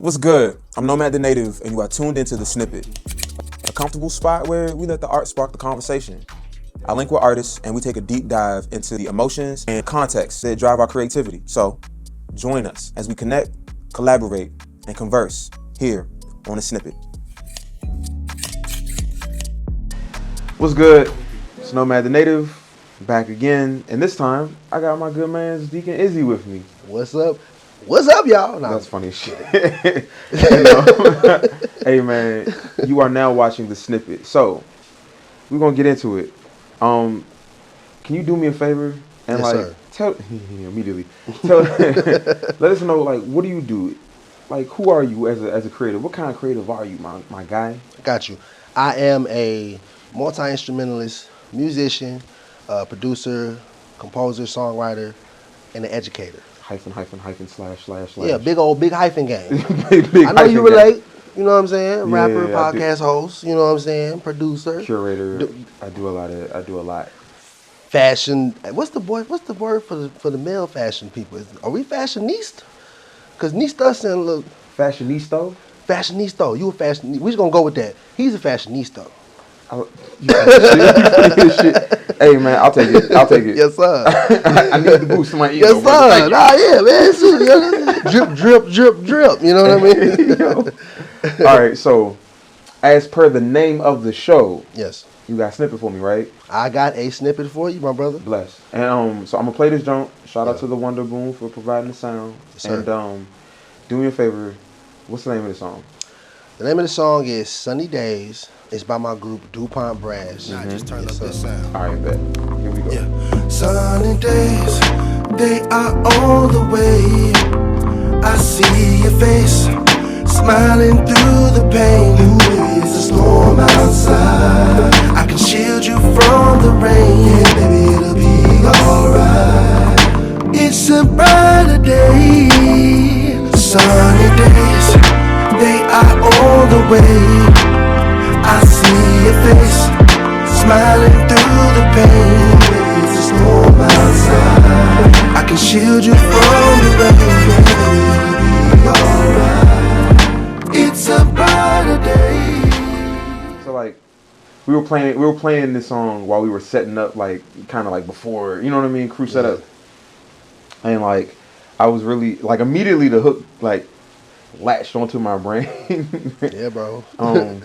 What's good? I'm Nomad the Native, and you are tuned into The Snippet, a comfortable spot where we let the art spark the conversation. I link with artists, and we take a deep dive into the emotions and context that drive our creativity. So, join us as we connect, collaborate, and converse here on The Snippet. What's good? It's Nomad the Native, back again, and this time, I got my good man Deacon Izzy with me. What's up? What's up, y'all? That's funny as shit. Hey, man, you are now watching The Snippet. So, we're going to get into it. Can you do me a favor? And, yes, tell, immediately, let us know, what do you do? Who are you as a creative? What kind of creative are you, my guy? Got you. I am a multi-instrumentalist, musician, producer, composer, songwriter, and an educator. Hyphen, slash. Yeah, big hyphen game. big I know you relate. Game. You know what I'm saying? Rapper, Yeah, podcast host. You know what I'm saying? Producer, curator. I do a lot. Fashion. What's the word for the male fashion people? Are we fashionista? Because nista sound look Fashionista. Fashionista. You a fashion? We just gonna go with that. He's a fashionista. Shit. Hey man, I'll take it. Yes, sir. I need to boost my ego. Yes, sir. Drip. You know what I mean? All right. So, as per the name of the show, yes, you got a snippet for me, right? I got a snippet for you, my brother. Bless. And so I'm gonna play this junk. Shout out to the Wonder Boom for providing the sound. Yes, sir. And do me a favor. What's the name of the song? The name of the song is Sunny Days. It's by my group DuPont Brass. Now just turn up this sound. All right, bet. Here we go. Yeah. Sunny days, they are on the way. I see your face, smiling through the pain. Baby, it's a storm outside. I can shield you from the rain. Yeah, baby, it'll be alright. It's a brighter day. Sunny days, they are on the way. I see your face, smiling through the pain. Baby, it's a storm outside. I can shield you from the rain. Baby, it'll be alright. It's a brighter day. So we were playing this song while we were setting up, kind of before, you know what I mean, crew setup. And I was really immediately the hook latched onto my brain. Yeah, bro.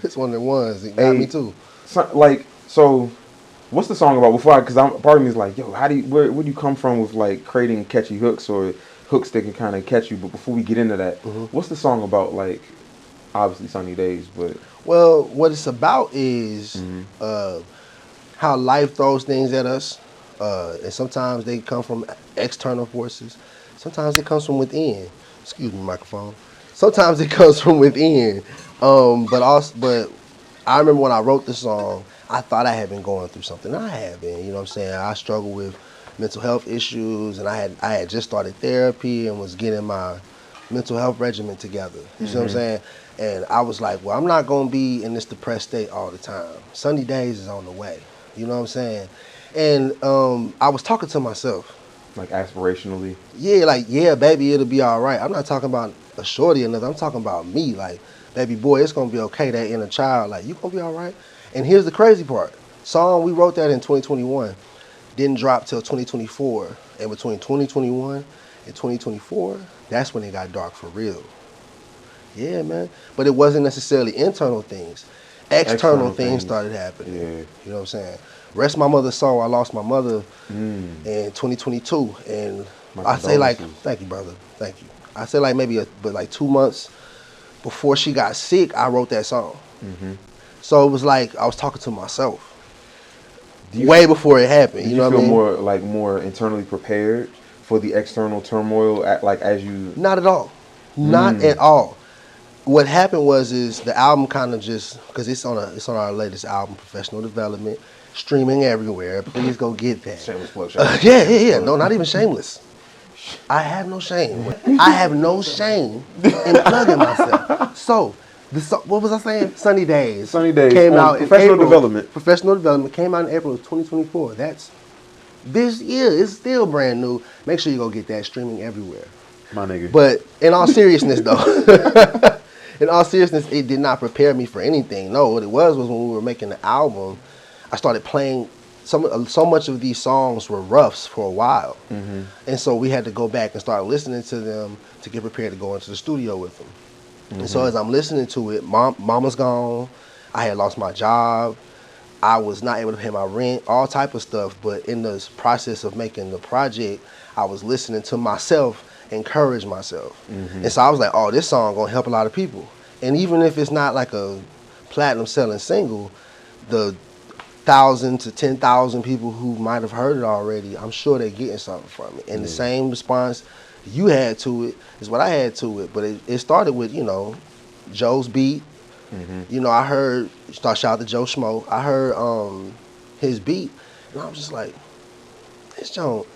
It's one of the ones. It got me too. So what's the song about? Because part of me is yo, where do you come from with creating catchy hooks or hooks that can kind of catch you? But before we get into that, what's the song about? Obviously Sunny Days, but what it's about is how life throws things at us, and sometimes they come from external forces. Sometimes it comes from within. Excuse me, microphone. Sometimes it comes from within, but I remember when I wrote the song, I thought I had been going through something. I have been, you know what I'm saying? I struggle with mental health issues, and I had just started therapy and was getting my mental health regimen together. You see what I'm saying? And I was like, well, I'm not gonna be in this depressed state all the time. Sunny days is on the way. You know what I'm saying? And I was talking to myself. Aspirationally? Yeah, baby, it'll be all right. I'm not talking about a shorty or nothing. I'm talking about me. Baby boy, it's gonna be okay. That inner child, you gonna be all right. And here's the crazy part. Song, we wrote that in 2021. Didn't drop till 2024. And between 2021 and 2024, that's when it got dark for real. Yeah, man. But it wasn't necessarily internal things. External things started happening. Yeah. You know what I'm saying? Rest my mother's soul. I lost my mother in 2022, and I say thank you, brother, thank you. I say maybe 2 months before she got sick, I wrote that song. So it was I was talking to myself way before it happened. You know what I mean? More more internally prepared for the external turmoil, as you? Not at all, not at all. What happened is the album kind of just because it's on our latest album, Professional Development. Streaming everywhere. Please go get that. Shameless plug. Yeah. No, not even shameless. I have no shame. I have no shame in plugging myself. So, what was I saying? Sunny Days. Came out in April. Professional Development came out in April of 2024. That's this year. It's still brand new. Make sure you go get that streaming everywhere. My nigga. But in all seriousness, though. in all seriousness, it did not prepare me for anything. No, what it was when we were making the album, I started playing. So much of these songs were roughs for a while, and so we had to go back and start listening to them to get prepared to go into the studio with them. And so as I'm listening to it, mama's gone. I had lost my job. I was not able to pay my rent, all type of stuff. But in the process of making the project, I was listening to myself encourage myself. And so I was like, oh, this song gonna help a lot of people. And even if it's not like a platinum selling single, the 1,000 to 10,000 people who might have heard it already, I'm sure they're getting something from it. And the same response you had to it is what I had to it. But it started with, Joe's beat. I heard, shout out to Joe Schmo, I heard his beat, and I was just like, this joint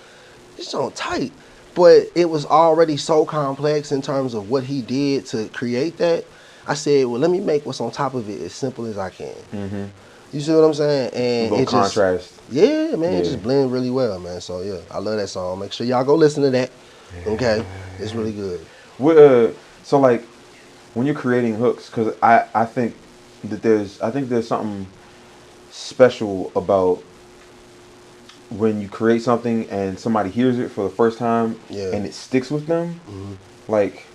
tight. But it was already so complex in terms of what he did to create that. I said, well, let me make what's on top of it as simple as I can. You see what I'm saying? And it contrast. Yeah, man, it just blended really well, man. So yeah, I love that song. Make sure y'all go listen to that. Okay, it's really good. So like, when you're creating hooks, because I think there's something special about when you create something and somebody hears it for the first time and it sticks with them. Like,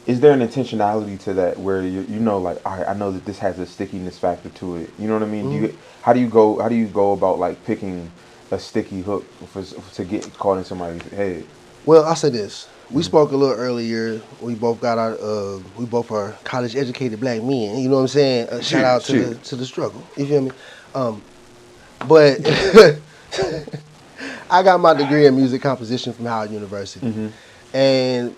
is there an intentionality to that where like, all right, I know that this has a stickiness factor to it. You know what I mean? How do you go about like picking a sticky hook to get caught in somebody's head? Well, I'll say this. We spoke a little earlier. We both are college educated black men. You know what I'm saying? Shout out to the struggle. You feel me? But I got my degree in music composition from Howard University, and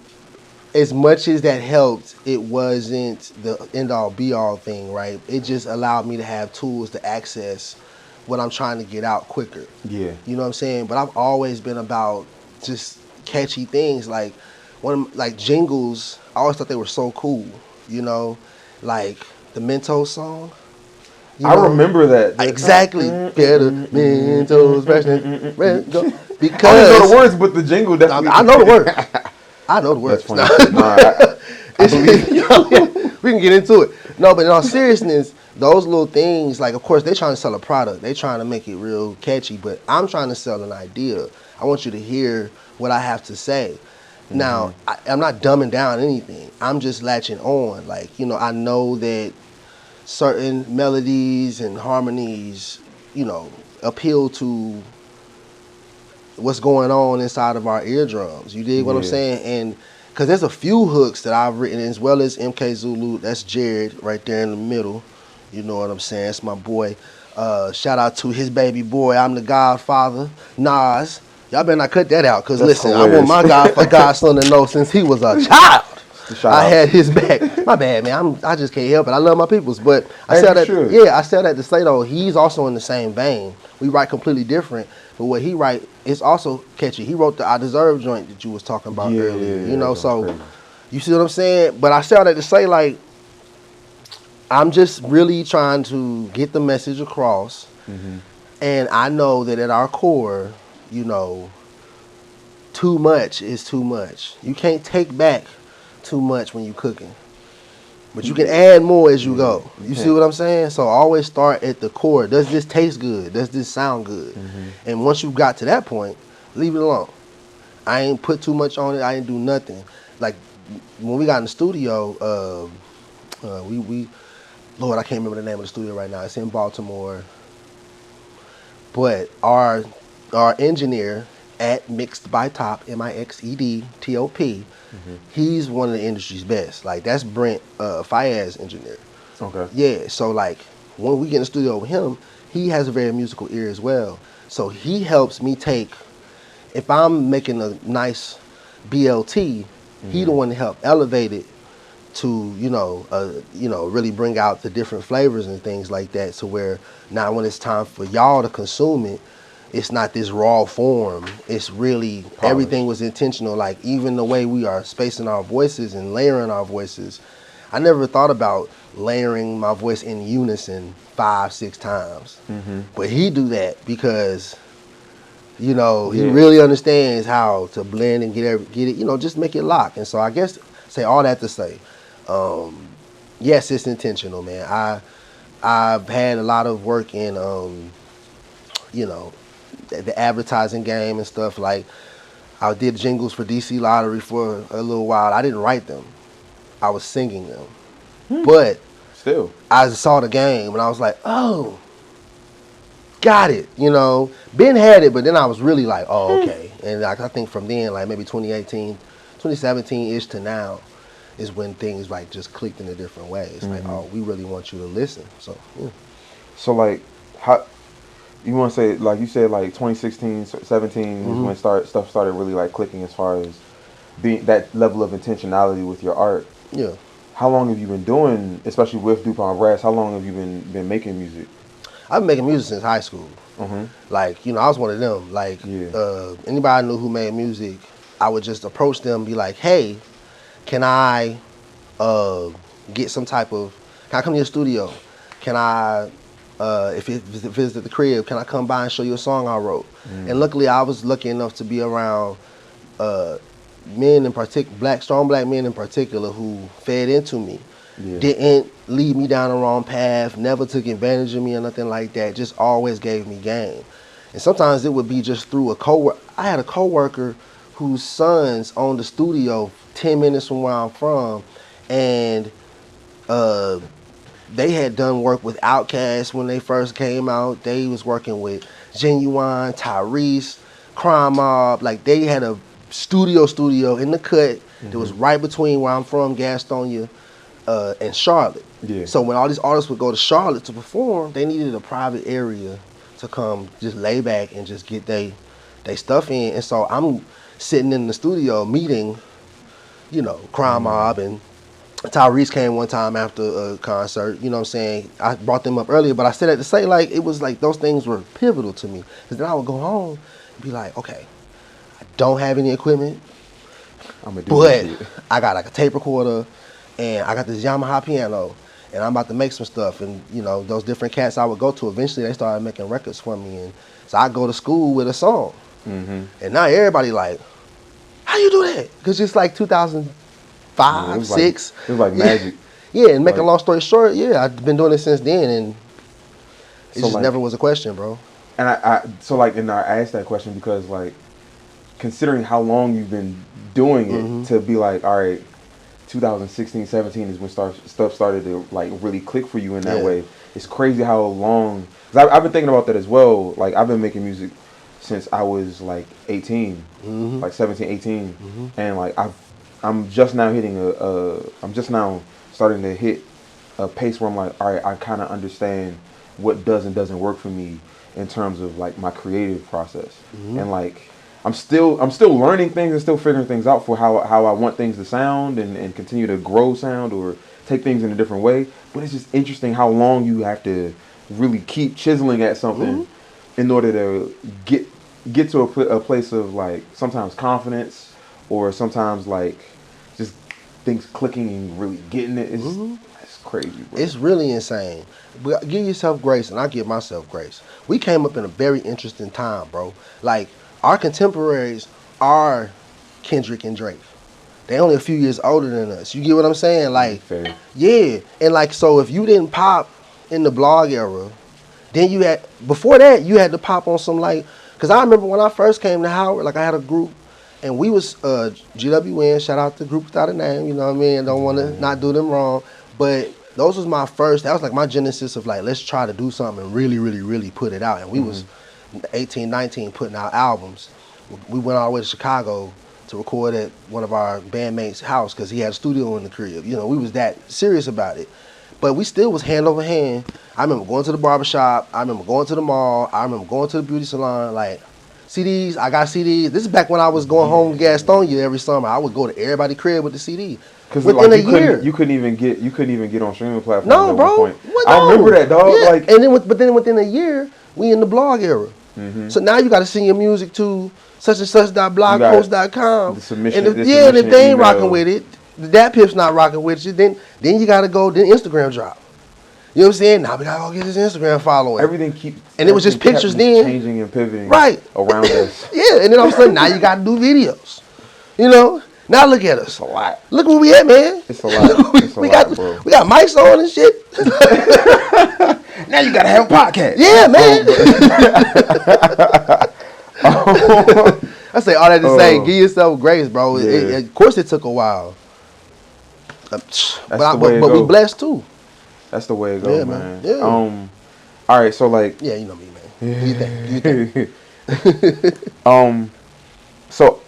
as much as that helped, it wasn't the end all be all thing, right? It just allowed me to have tools to access what I'm trying to get out quicker. Yeah. You know what I'm saying? But I've always been about just catchy things like jingles. I always thought they were so cool, like the Mentos song. I remember that. Exactly. Better Mentos, because I don't know the words, but the jingle definitely. I know the words. I know the words. That's funny. I believe. We can get into it. No, but in all seriousness, those little things, like, of course, they're trying to sell a product. They're trying to make it real catchy, but I'm trying to sell an idea. I want you to hear what I have to say. Now, I'm not dumbing down anything. I'm just latching on. Like, I know that certain melodies and harmonies, appeal to what's going on inside of our eardrums. You dig what I'm saying? And because there's a few hooks that I've written, as well as MK Zulu. That's Jared right there in the middle. You know what I'm saying? It's my boy. Shout out to his baby boy. I'm the Godfather, Nas. Y'all better not cut that out, because listen, hilarious. I want my godson to know since he was a child, I had his back. My bad, man. I just can't help it. I love my peoples, but I said that. Yeah, I said that to say though, he's also in the same vein. We write completely different, but what he write is also catchy. He wrote the "I Deserve" joint that you was talking about earlier. So crazy. You see what I'm saying? But I said that to say, like, I'm just really trying to get the message across, and I know that at our core, too much is too much. You can't take back too much when you're cooking, but you can add more as you go. You see what I'm saying? So always start at the core. Does this taste good? Does this sound good? And once you got to that point, leave it alone. I ain't put too much on it. I ain't do nothing. Like when we got in the studio, Lord, I can't remember the name of the studio right now. It's in Baltimore. But our engineer at Mixed by Top, MIXEDTOP, he's one of the industry's best. Like, that's Brent Fayez engineer. Okay. Yeah, so like when we get in the studio with him, he has a very musical ear as well. So he helps me take, if I'm making a nice BLT, he the one to help elevate it to, really bring out the different flavors and things like that, so where now when it's time for y'all to consume it, it's not this raw form. It's really, everything was intentional. Like, even the way we are spacing our voices and layering our voices, I never thought about layering my voice in unison 5-6 times. But he do that because, he really understands how to blend and get it, just make it lock. And so I guess, say all that to say, Yes, it's intentional, man. I've had a lot of work in, you know, the advertising game and stuff. Like, I did jingles for DC Lottery for a little while. I didn't write them. I was singing them. But Still. I saw the game and I was like, oh, got it. You know, Ben had it, but then I was really like, oh, okay. And like, I think from then, like maybe 2018, 2017-ish to now is when things like just clicked in a different way. It's like, oh, we really want you to listen. So, yeah. So like, how you want to say, like you said, like 2016, 17 is when stuff started really like clicking as far as being that level of intentionality with your art. Yeah. How long have you been doing, especially with DuPont Brass? How long have you been making music? I've been making music since high school. Like, you know, I was one of them. Like, anybody I knew who made music, I would just approach them and be like, hey, can I get some type of, can I come to your studio? Can I, if you visit the crib, can I come by and show you a song I wrote? And luckily, I was lucky enough to be around men in particular, strong black men in particular, who fed into me. Didn't lead me down the wrong path, never took advantage of me or nothing like that, just always gave me game. And sometimes it would be just through a coworker. I had a coworker whose sons owned a studio 10 minutes from where I'm from, and they had done work with Outkast when they first came out. They was working with Genuine, Tyrese, Crime Mob. Like, they had a studio in the cut that was right between where I'm from, Gastonia, and Charlotte. So when all these artists would go to Charlotte to perform, they needed a private area to come just lay back and just get they stuff in. And so I'm sitting in the studio meeting, you know, Crime Mob, and Tyrese came one time after a concert, you know what I'm saying? I brought them up earlier, but I said that to say, like, it was like those things were pivotal to me. Because then I would go home and be like, okay, I don't have any equipment, but I got like a tape recorder, and I got this Yamaha piano, and I'm about to make some stuff. And, you know, those different cats I would go to, eventually they started making records for me. And so I go to school with a song. And now everybody like, how you do that? Because it's like 2005, 6. It was like magic. Yeah, and make a long story short, I've been doing it since then, and it just never was a question, bro. And I asked that question because, like, considering how long you've been doing it, to be like, all right, 2016, 17 is when stuff started to like really click for you in that way. It's crazy how long. Cause I've been thinking about that as well. Like, I've been making music since I was like 18, like 17, 18, and like I'm just now starting to hit a pace where I'm like, all right, I kind of understand what does and doesn't work for me in terms of like my creative process, and like. I'm still learning things and still figuring things out for how I want things to sound and continue to grow sound or take things in a different way. But it's just interesting how long you have to really keep chiseling at something in order to get to a place of like sometimes confidence or sometimes like just things clicking and really getting it. It's crazy, bro. It's really insane. But give yourself grace, and I give myself grace. We came up in a very interesting time, bro. Like, our contemporaries are Kendrick and Drake. They only a few years older than us. You get what I'm saying? Like, yeah. And like, so if you didn't pop in the blog era, then you had, before that, you had to pop on some like, because I remember when I first came to Howard, like I had a group, and we was GWN, shout out to Group Without a Name, you know what I mean? Don't want to not do them wrong. But those was my first, that was like my genesis of like, let's try to do something and really, really, really put it out. And we was 18, 19 putting out albums. We went all the way to Chicago to record at one of our bandmates' house because he had a studio in the crib. You know, we was that serious about it. But we still was hand over hand. I remember going to the barbershop. I remember going to the mall. I remember going to the beauty salon. Like, CDs, I got CDs. This is back when I was going home to Gastonia every summer. I would go to everybody's crib with the CD. Because within like, a year, you couldn't even get on streaming platforms. No, bro. I remember that, dog. Yeah. Like, and then, but then within a year, we in the blog era. So now you got to send your music to such and such.blogpost.com. The submission. And if they ain't rocking with it, that pip's not rocking with you, then you got to go, then Instagram drop. You know what I'm saying? Now we got to go get his Instagram following. Everything keeps... And it was just pictures then. Changing and pivoting around us. Yeah, and then all of a sudden, now you got to do videos. You know? Now look at us. It's a lot. Look where we at, man. It's a lot. It's a lot, bro. We got mics on and shit. Now you gotta have a podcast. Yeah, man. I say all that to say, give yourself grace, bro. Yeah. Of course, it took a while. But we blessed too. That's the way it goes, Yeah, man. Yeah. All right, so like. Yeah, you know me, man. Do you think? So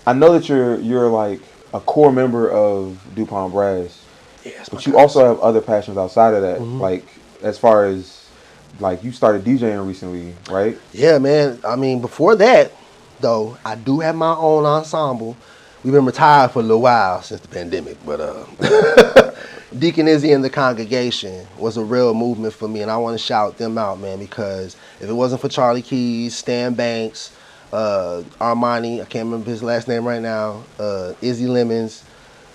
I know that you're like a core member of DuPont Brass. Yes, but you also have other passions outside of that, like as far as like you started DJing recently, right? Yeah, man. I mean, before that, though, I do have my own ensemble. We've been retired for a little while since the pandemic, but Deacon Izzy and the Congregation was a real movement for me, and I want to shout them out, man, because if it wasn't for Charlie Keys, Stan Banks, Armani, I can't remember his last name right now, Izzy Lemons,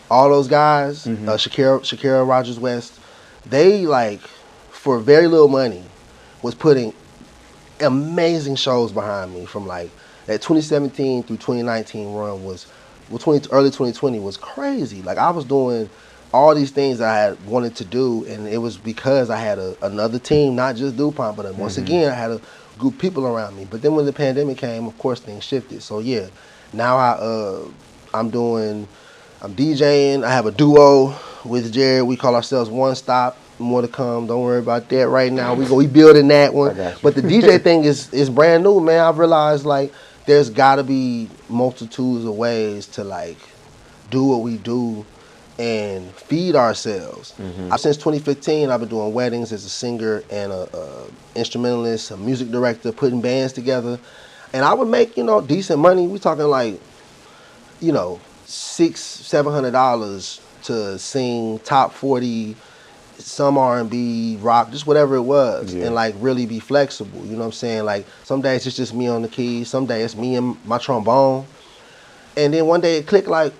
all those guys, Shakira Rogers West, they like, for very little money, was putting amazing shows behind me from like that 2017 through 2019 run was, early 2020 was crazy. Like I was doing all these things I had wanted to do, and it was because I had another team, not just DuPont, but once again I had a group of people around me. But then when the pandemic came, of course things shifted. So yeah, now I'm DJing. I have a duo with Jared. We call ourselves One Stop. More to come. Don't worry about that right now. We building that one. But the DJ thing is brand new, man. I've realized like there's got to be multitudes of ways to like do what we do and feed ourselves. Since 2015, I've been doing weddings as a singer and a instrumentalist, a music director, putting bands together, and I would make decent money. We talking like $600-700 to sing top 40, some R&B, rock, just whatever it was, and like really be flexible. You know what I'm saying? Like some days it's just me on the keys, some days it's me and my trombone, and then one day it clicked like,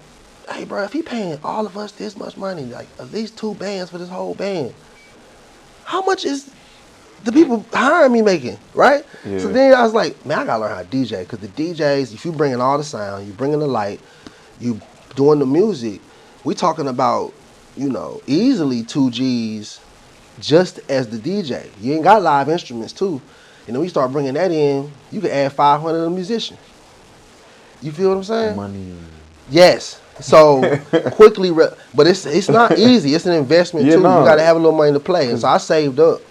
hey bro, if he paying all of us this much money, like at least 2 bands for this whole band, how much is the people hiring me making, right? Yeah. So then I was like, man, I gotta learn how to DJ, because the DJs, if you bringing all the sound, you bringing the light, you doing the music, we talking about, easily 2 G's just as the DJ. You ain't got live instruments too. And then we start bringing that in, you can add 500 a musician. You feel what I'm saying? Money. Yes. So quickly, but it's not easy. It's an investment too. No. You got to have a little money to play. And so I saved up.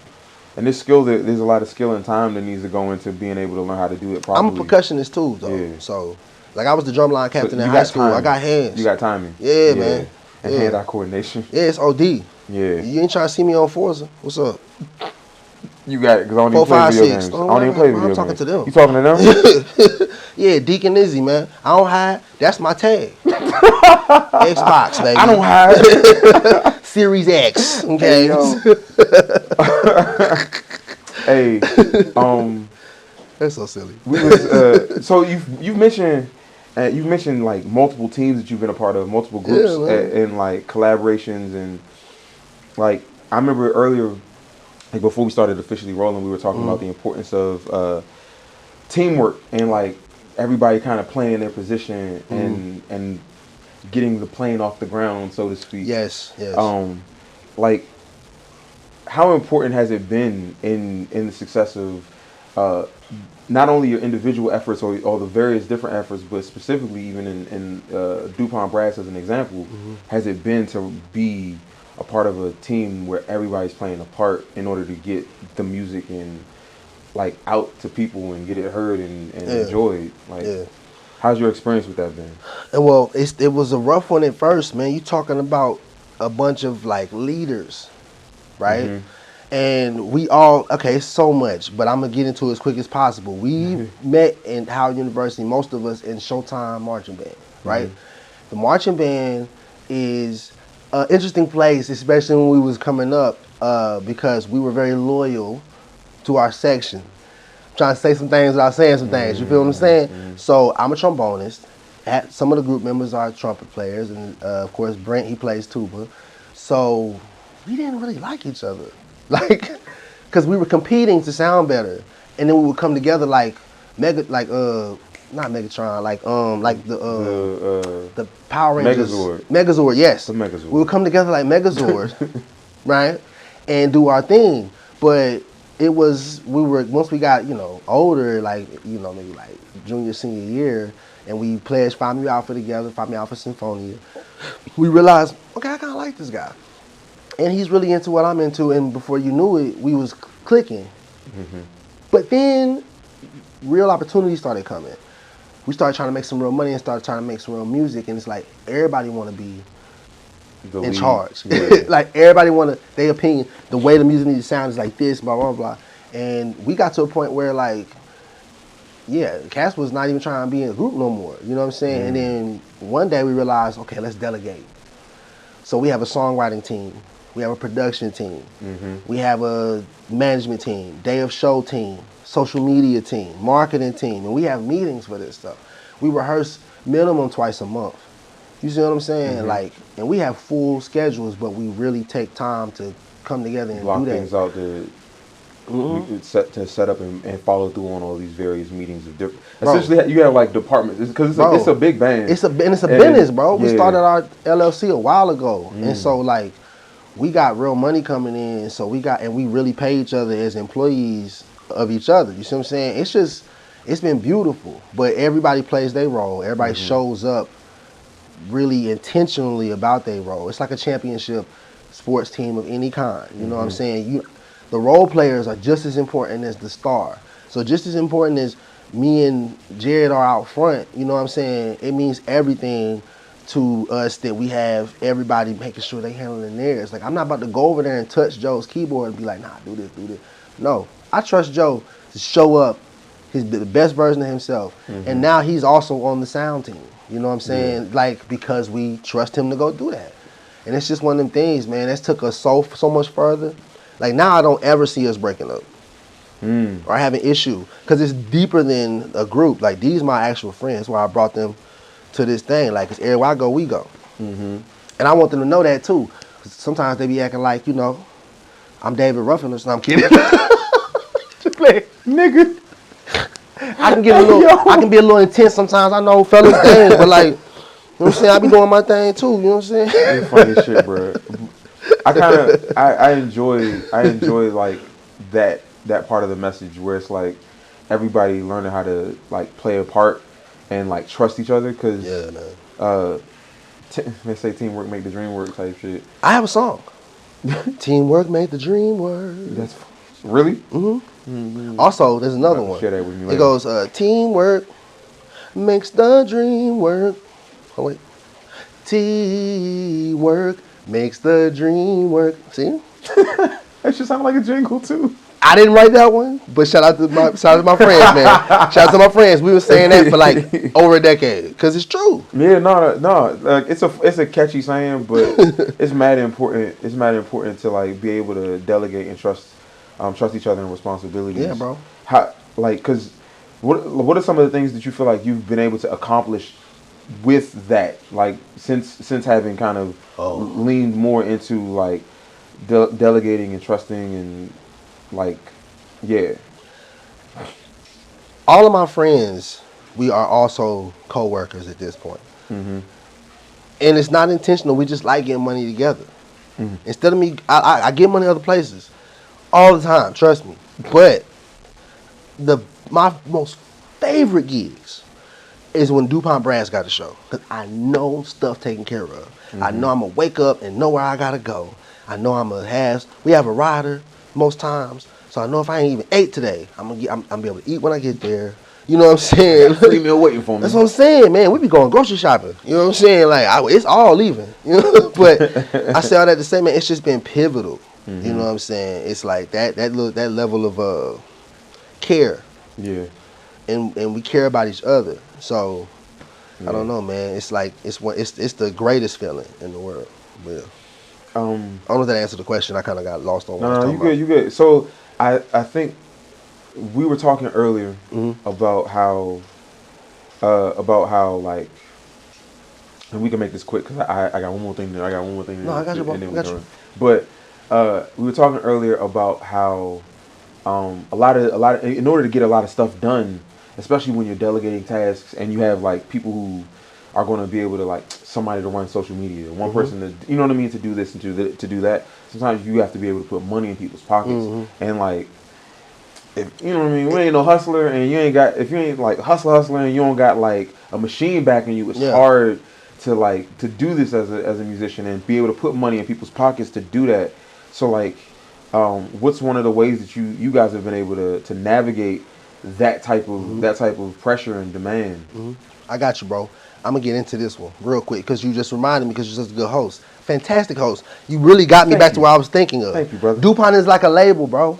And there's a lot of skill and time that needs to go into being able to learn how to do it properly. I'm a percussionist too, though. Yeah. So, like I was the drumline captain in high school. I got hands. You got timing. Yeah, man. And hand-eye coordination. Yeah, it's OD. Yeah. You ain't trying to see me on Forza. What's up? You got it, because I don't even play video games. I don't even play video games. I'm talking to them. You talking to them? Yeah, Deacon Izzy, man. I don't hide. That's my tag. Xbox, baby. I don't hide. Series X. Okay. Hey, that's so silly. We was so you've mentioned like multiple teams that you've been a part of, multiple groups, and like collaborations, and like I remember earlier, like before we started officially rolling, we were talking about the importance of teamwork and like everybody kind of playing their position and getting the plane off the ground, so to speak. Yes. Like, how important has it been in the success of not only your individual efforts or the various different efforts, but specifically even in DuPont Brass as an example, has it been to be a part of a team where everybody's playing a part in order to get the music and like out to people and get it heard and enjoyed? Like, how's your experience with that been? Well, it was a rough one at first, man. You talking about a bunch of like leaders, right? And we all, it's so much, but I'm going to get into it as quick as possible. We met in Howard University, most of us in Showtime Marching Band, right? The marching band is an interesting place, especially when we was coming up, because we were very loyal to our section. I'm trying to say some things without saying some things, you feel what I'm saying? So I'm a trombonist. Some of the group members are trumpet players, and of course Brent, he plays tuba. So we didn't really like each other. Like, because we were competing to sound better, and then we would come together like not Megatron, like the Power Rangers. Megazord. Megazord, yes. The Megazord. We would come together like Megazord, right? And do our thing. But once we got, older, maybe like junior, senior year, and we pledged Phi Mu Alpha together, Phi Mu Alpha Symphonia, we realized, okay, I kind of like this guy. And he's really into what I'm into, and before you knew it, we was clicking. Mm-hmm. But then real opportunities started coming. We started trying to make some real money and started trying to make some real music, and it's like everybody want to be in charge. Yeah. Like everybody want to, their opinion, the way the music needs to sound is like this, blah, blah, blah. And we got to a point where Cass was not even trying to be in a group no more. You know what I'm saying? Mm. And then one day we realized, okay, let's delegate. So we have a songwriting team. We have a production team. Mm-hmm. We have a management team, day of show team, social media team, marketing team, and we have meetings for this stuff. We rehearse minimum twice a month. You see what I'm saying? Mm-hmm. And we have full schedules, but we really take time to come together and block do that. Things out to set up and follow through on all these various meetings of different. Essentially, you have like departments because it's a big band. It's a business, bro. We started our LLC a while ago, and so we got real money coming in. So we really pay each other as employees of each other. You see what I'm saying? It's been beautiful, but everybody plays their role. Everybody shows up really intentionally about their role. It's like a championship sports team of any kind. You know what I'm saying? The role players are just as important as the star. So just as important as me and Jared are out front, you know what I'm saying? It means everything to us that we have everybody making sure they handling theirs. Like, I'm not about to go over there and touch Joe's keyboard and be like, nah, do this. No, I trust Joe to show up the best version of himself. Mm-hmm. And now he's also on the sound team. You know what I'm saying? Yeah. Because we trust him to go do that. And it's just one of them things, man. That's took us so much further. Like, now I don't ever see us breaking up or having issue because it's deeper than a group. Like, these my actual friends. That's why I brought them to this thing. Like, it's everywhere I go, we go. Mm-hmm. And I want them to know that, too. Cause sometimes they be acting like, I'm David Ruffin or something. I'm kidding. Just play. Nigga. I can be a little intense sometimes. I know fellas things, but like, you know what I'm saying? I be doing my thing, too. You know what I'm saying? It's funny shit, bro. I enjoy like that part of the message where it's like everybody learning how to like play a part and like trust each other because they say teamwork make the dream work type shit. I have a song. Teamwork make the dream work. That's really? Mm-hmm. Mm-hmm. Also, there's another one. Share that with me later. It goes, teamwork makes the dream work. Oh wait, teamwork makes the dream work. See? That should sound like a jingle too. I didn't write that one, but shout out to my friends, man. Shout out to my friends. We were saying that for like over a decade because it's true. Yeah, no. Like, it's a catchy saying, but it's mad important. It's mad important to like be able to delegate and trust each other in responsibilities. Yeah, bro. Because what are some of the things that you feel like you've been able to accomplish with that, like since having kind of leaned more into like delegating and trusting and like, yeah. All of my friends, we are also co-workers at this point. Mm-hmm. And it's not intentional. We just like getting money together. Mm-hmm. Instead of me, I get money other places all the time, trust me. But my most favorite gigs is when DuPont Brass got a show. Because I know stuff taken care of. Mm-hmm. I know I'm going to wake up and know where I got to go. I know we have a rider most times. So I know if I ain't even ate today, I'm be able to eat when I get there. You know what I'm saying? Free meal waiting for me. That's what I'm saying, man. We be going grocery shopping. You know what I'm saying? Like, it's all leaving. You know? But I say all that to say, man, it's just been pivotal. Mm-hmm. You know what I'm saying? It's like that level of care. Yeah. And we care about each other. So I don't know, man. It's like it's the greatest feeling in the world. Yeah. I don't know if that answered the question. I kind of got lost on what I was talking about. You good. So I think we were talking earlier about how like, and we can make this quick because I got one more thing. No, I got you. But we were talking earlier about how a lot of in order to get a lot of stuff done, especially when you're delegating tasks and you have like people who are going to be able to like somebody to run social media, one person to, you know what I mean, to do this and to do that. Sometimes you have to be able to put money in people's pockets, and like, if you know what I mean, we ain't no hustler, and you ain't got, if you ain't like hustler and you don't got like a machine backing you, it's hard to like to do this as a musician and be able to put money in people's pockets to do that. So like, what's one of the ways that you guys have been able to navigate that type of pressure and demand? I got you, bro. I'm gonna get into this one real quick because you just reminded me, because you're such a good host, fantastic host. You really got me back to where I was thinking of. Thank you, brother. DuPont is like a label, bro.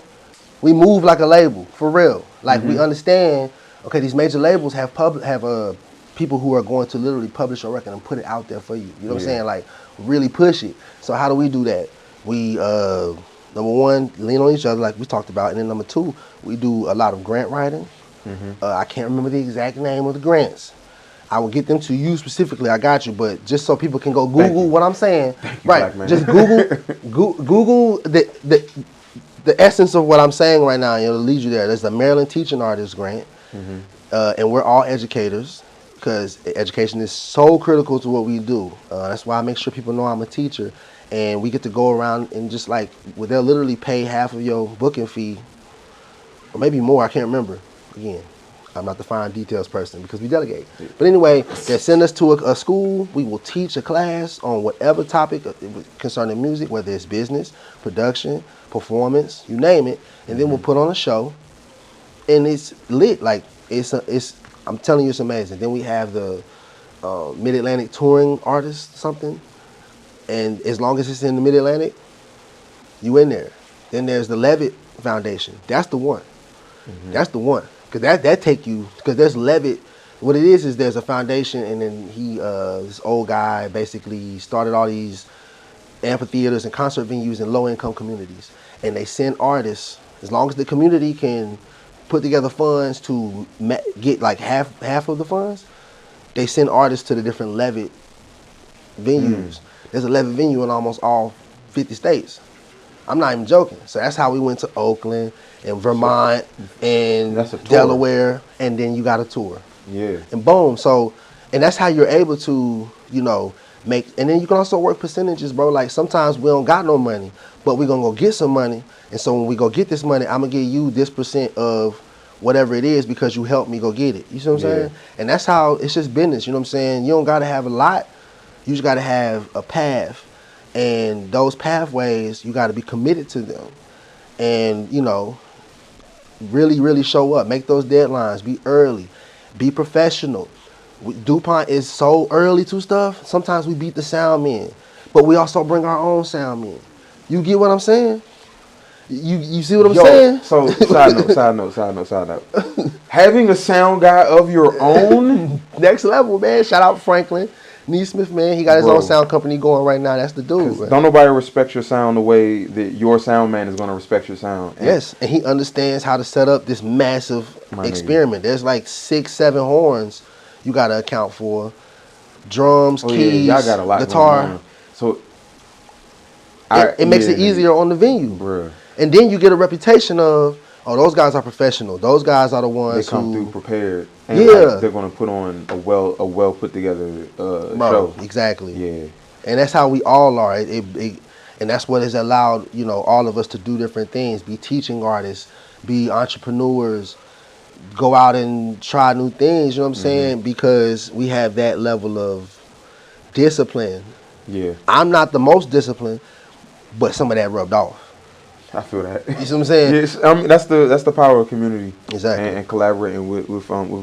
We move like a label, for real. Like we understand. Okay, these major labels have people who are going to literally publish your record and put it out there for you. You know what I'm saying? Like really push it. So how do we do that? We number one, lean on each other like we talked about, and then number two, we do a lot of grant writing. I can't remember the exact name of the grants. I will get them to you specifically. I got you, but just so people can go Google what I'm saying. Right. Just Google the essence of what I'm saying right now, and it'll lead you there. There's the Maryland Teaching Artist Grant, and we're all educators because education is so critical to what we do. That's why I make sure people know I'm a teacher, and we get to go around and just like, well, they'll literally pay half of your booking fee, or maybe more. I can't remember. Again, I'm not the fine details person because we delegate. But anyway, they send us to a school. We will teach a class on whatever topic concerning music, whether it's business, production, performance, you name it. And then we'll put on a show, and it's lit. Like I'm telling you, it's amazing. Then we have the Mid-Atlantic touring artist something, and as long as it's in the Mid-Atlantic, you in there. Then there's the Levitt Foundation. That's the one. That's the one. Cause that take you, cause there's Levitt. What it is there's a foundation, and then he, this old guy, basically started all these amphitheaters and concert venues in low-income communities, and they send artists, as long as the community can put together funds to get like half of the funds, they send artists to the different Levitt venues. There's a Levitt venue in almost all 50 states. I'm not even joking. So that's how we went to Oakland and Vermont and Delaware, and then you got a tour. Yeah. And boom. So, and that's how you're able to, you know, make, and then you can also work percentages, bro. Like sometimes we don't got no money, but we're gonna go get some money. And so when we go get this money, I'm gonna give you this % of whatever it is because you helped me go get it. You see what I'm saying? And that's how, it's just business. You know what I'm saying? You don't gotta have a lot. You just gotta have a path. And those pathways, you gotta be committed to them. And, you know, really, really show up. Make those deadlines. Be early. Be professional. DuPont is so early to stuff. Sometimes we beat the sound men, but we also bring our own sound men. You get what I'm saying? You see what I'm saying? So side note. Having a sound guy of your own, next level, man. Shout out Franklin Neesmith, man. He got his own sound company going right now. That's the dude. Right? Don't nobody respect your sound the way that your sound man is going to respect your sound. Yes, and he understands how to set up this massive experiment. There's like 6-7 horns you got to account for. Drums, keys, y'all got a lot guitar. So it makes it easier on the venue. Bruh. And then you get a reputation of, oh, those guys are professional. Those guys are the ones they come who through prepared. And like, they're going to put on a well put together show. Exactly. Yeah. And that's how we all are. And that's what has allowed, you know, all of us to do different things. Be teaching artists, be entrepreneurs, go out and try new things. You know what I'm saying? Because we have that level of discipline. Yeah. I'm not the most disciplined, but some of that rubbed off. I feel that. You see what I'm saying? Yes, I mean, that's the power of community. Exactly. And collaborating with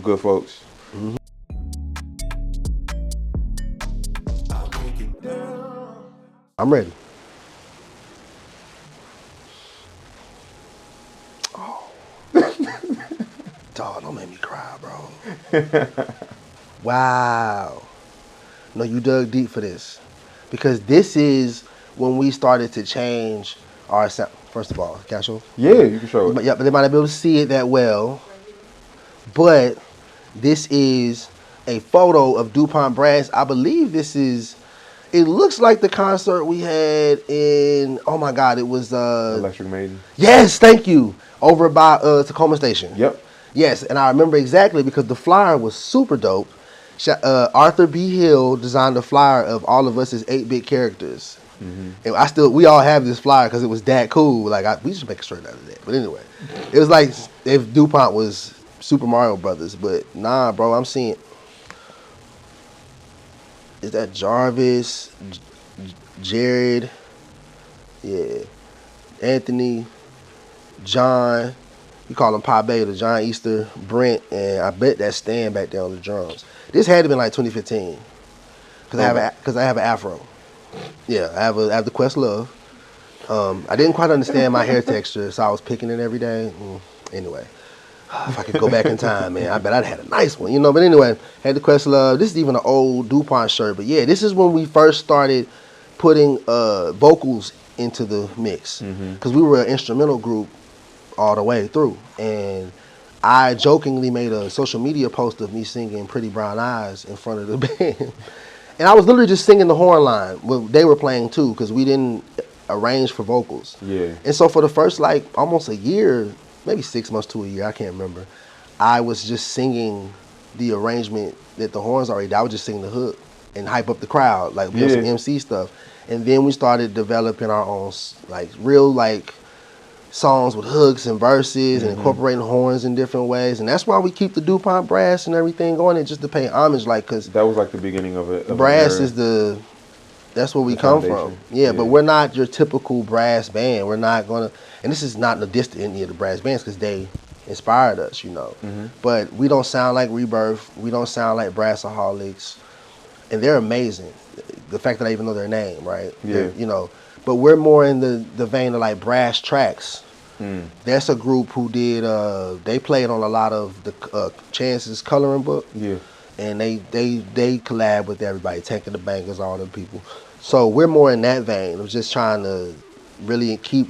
good folks. I'm ready. Oh. Dog, don't make me cry, bro. Wow. No, you dug deep for this. Because this is when we started to change our sound. First of all, can I show? Yeah, you can show it. Yeah, but they might not be able to see it that well. But this is a photo of DuPont Brass. I believe this is, it looks like the concert we had in, oh my God, it was... Electric Maiden. Yes, thank you. Over by Tacoma Station. Yep. Yes, and I remember exactly because the flyer was super dope. Arthur B. Hill designed a flyer of all of us as 8-bit characters. And we all have this flyer because it was that cool. Like, we just make a shirt out of that. But anyway, it was like if DuPont was Super Mario Brothers. But nah, bro, I'm seeing, is that Jarvis, Jared, yeah, Anthony, John, we call him Pa Beta, John Easter, Brent, and I bet that's Stan back there on the drums. This had to be like 2015, because I have an afro. Yeah, I have the Questlove. I didn't quite understand my hair texture, so I was picking it every day. Anyway, if I could go back in time, man, I bet I'd had a nice one, you know. But anyway, had the Questlove. This is even an old DuPont shirt, but yeah, this is when we first started putting vocals into the mix, because we were an instrumental group all the way through. And I jokingly made a social media post of me singing Pretty Brown Eyes in front of the band. And I was literally just singing the horn line. Well, they were playing too, because we didn't arrange for vocals. Yeah. And so for the first like almost a year, maybe 6 months to a year, I can't remember, I was just singing the arrangement that the horns already did. I would just sing the hook and hype up the crowd, like some MC stuff. And then we started developing our own like real like songs with hooks and verses and incorporating horns in different ways. And that's why we keep the DuPont brass and everything going, and just to pay homage, like, because that was like the beginning of it. Brass is that's where we come from. Yeah, but we're not your typical brass band. We're not gonna, and this is not a diss to any of the brass bands, because they inspired us, you know. But we don't sound like Rebirth. We don't sound like Brassaholics, and they're amazing. The fact that I even know their name, right? Yeah. You know, but we're more in the vein of like Brass Tracks. That's a group who did, they played on a lot of the Chance's coloring book. Yeah. And they collab with everybody, Tank and the Bangers, all them people. So we're more in that vein of just trying to really keep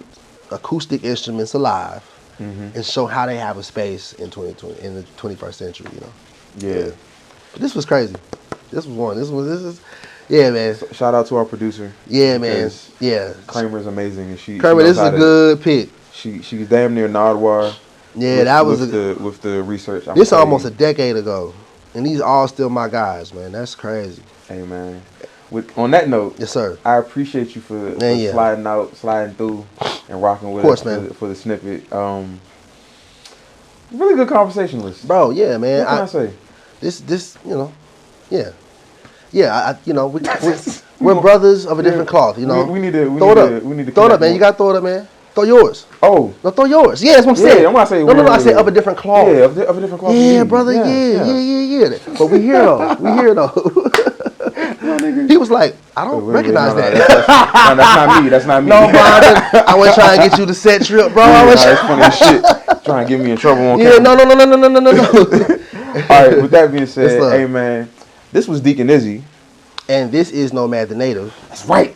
acoustic instruments alive and show how they have a space in 2020, in the 21st century, you know. Yeah. But this was crazy. This is, yeah, man. Shout out to our producer. Yeah, man. Yeah. Kramer's amazing, and Kramer, this is a good pick. She's damn near Nardwar. Yeah, that was with the research. This almost a decade ago, and these all still my guys, man. That's crazy. Hey, man. On that note, yes, sir. I appreciate you for sliding through, and rocking with us for the snippet. Really good conversationalist, bro. Yeah, man. What can I say? This, you know, yeah. You know, we're brothers of a different cloth. You know, we need to throw it up, man. You gotta throw it up, man. Throw yours. Oh. No, throw yours. Yeah, that's what I'm saying. Yeah, I'm gonna say. No, I said of a different cloth. Yeah, of a different cloth. Yeah, brother. Yeah. But we here though. He was like, I don't recognize that. That's not me. No, bro. I wasn't trying to get you to set trip, bro. That's funny as shit. Trying to get me in trouble on camera. No. All right, with that being said, hey, man, this was Deacon Izzy. And this is Nomad the Native. That's right.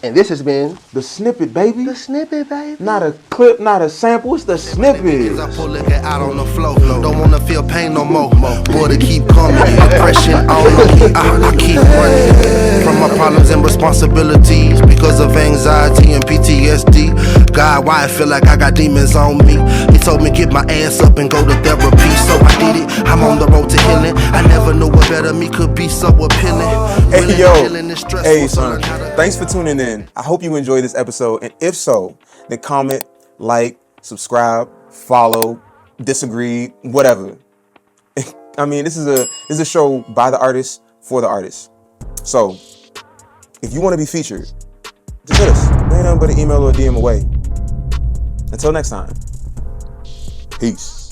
And this has been the Snippet, baby. The Snippet, baby. Not a clip, not a sample. It's the Snippet. I pull liquor out on the floor. Don't wanna feel pain no more. Boy, to keep coming. Depression on I keep running from my problems and responsibilities because of anxiety and PTSD. God, why I feel like I got demons on me. He told me get my ass up and go to therapy, so I did it. I'm on the road to healing. I never knew what better me could be so appealing. Hey, yo. Hey, son. Thanks for tuning in. I hope you enjoyed this episode, and if so, then comment, like, subscribe, follow, disagree, whatever. I mean, this is a show by the artist for the artist. So, if you want to be featured, just hit us. There ain't nothing but an email or a DM away. Until next time, peace.